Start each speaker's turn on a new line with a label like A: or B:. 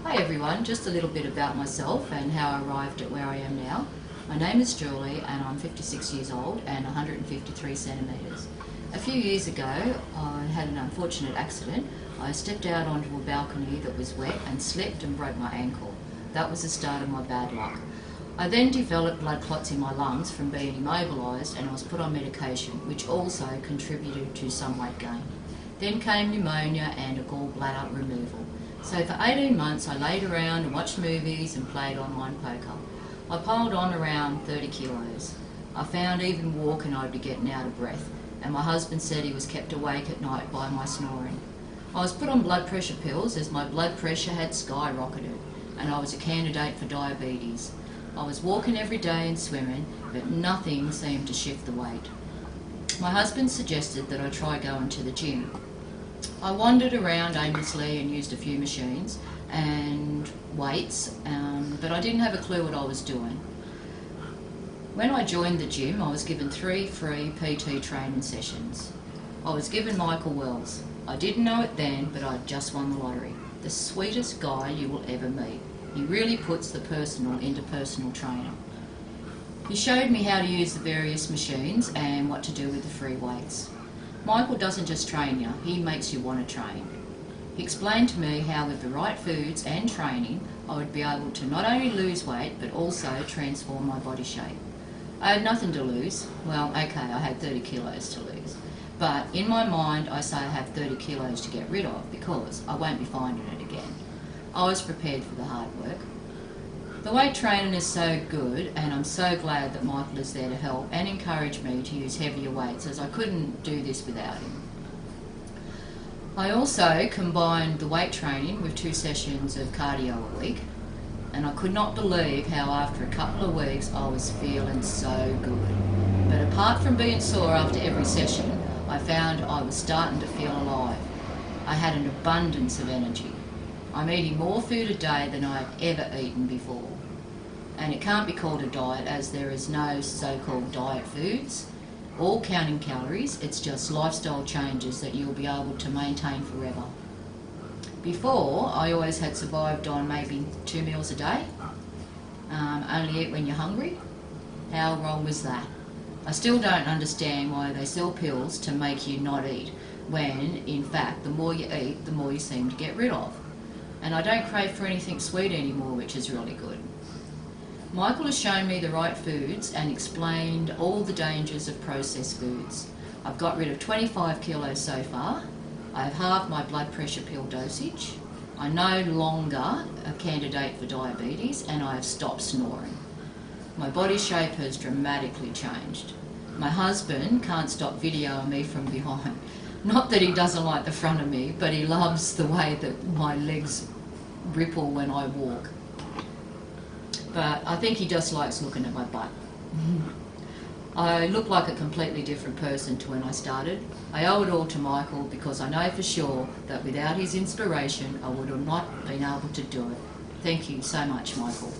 A: Hi everyone, just a little bit about myself and how I arrived at where I am now. My name is Julie and I'm 56 years old and 153 centimetres. A few years ago I had an unfortunate accident. I stepped out onto a balcony that was wet and slipped and broke my ankle. That was the start of my bad luck. I then developed blood clots in my lungs from being immobilised and I was put on medication, which also contributed to some weight gain. Then came pneumonia and a gallbladder removal. So for 18 months I laid around and watched movies and played online poker. I piled on around 30 kilos. I found even walking I'd be getting out of breath, and my husband said he was kept awake at night by my snoring. I was put on blood pressure pills as my blood pressure had skyrocketed and I was a candidate for diabetes. I was walking every day and swimming, but nothing seemed to shift the weight. My husband suggested that I try going to the gym. I wandered around aimlessly and used a few machines and weights, but I didn't have a clue what I was doing. When I joined the gym, I was given 3 free PT training sessions. I was given Michael Wells. I didn't know it then, but I'd just won the lottery. The sweetest guy you will ever meet. He really puts the personal into personal trainer. He showed me how to use the various machines and what to do with the free weights. Michael doesn't just train you, he makes you want to train. He explained to me how with the right foods and training I would be able to not only lose weight but also transform my body shape. I had nothing to lose. Well, okay, I had 30 kilos to lose. But in my mind I say I have 30 kilos to get rid of because I won't be finding it again. I was prepared for the hard work. The weight training is so good and I'm so glad that Michael is there to help and encourage me to use heavier weights, as I couldn't do this without him. I also combined the weight training with 2 sessions of cardio a week, and I could not believe how after a couple of weeks I was feeling so good. But apart from being sore after every session, I found I was starting to feel alive. I had an abundance of energy. I'm eating more food a day than I've ever eaten before. And it can't be called a diet as there is no so-called diet foods or counting calories. It's just lifestyle changes that you'll be able to maintain forever. Before, I always had survived on maybe 2 meals a day. Only eat when you're hungry. How wrong was that? I still don't understand why they sell pills to make you not eat, when in fact the more you eat, the more you seem to get rid of. And I don't crave for anything sweet anymore, which is really good. Michael has shown me the right foods and explained all the dangers of processed foods. I've got rid of 25 kilos so far. I have halved my blood pressure pill dosage. I'm no longer a candidate for diabetes and I have stopped snoring. My body shape has dramatically changed. My husband can't stop videoing me from behind. Not that he doesn't like the front of me, but he loves the way that my legs ripple when I walk. But I think he just likes looking at my butt. I look like a completely different person to when I started. I owe it all to Michael because I know for sure that without his inspiration I would have not been able to do it. Thank you so much, Michael.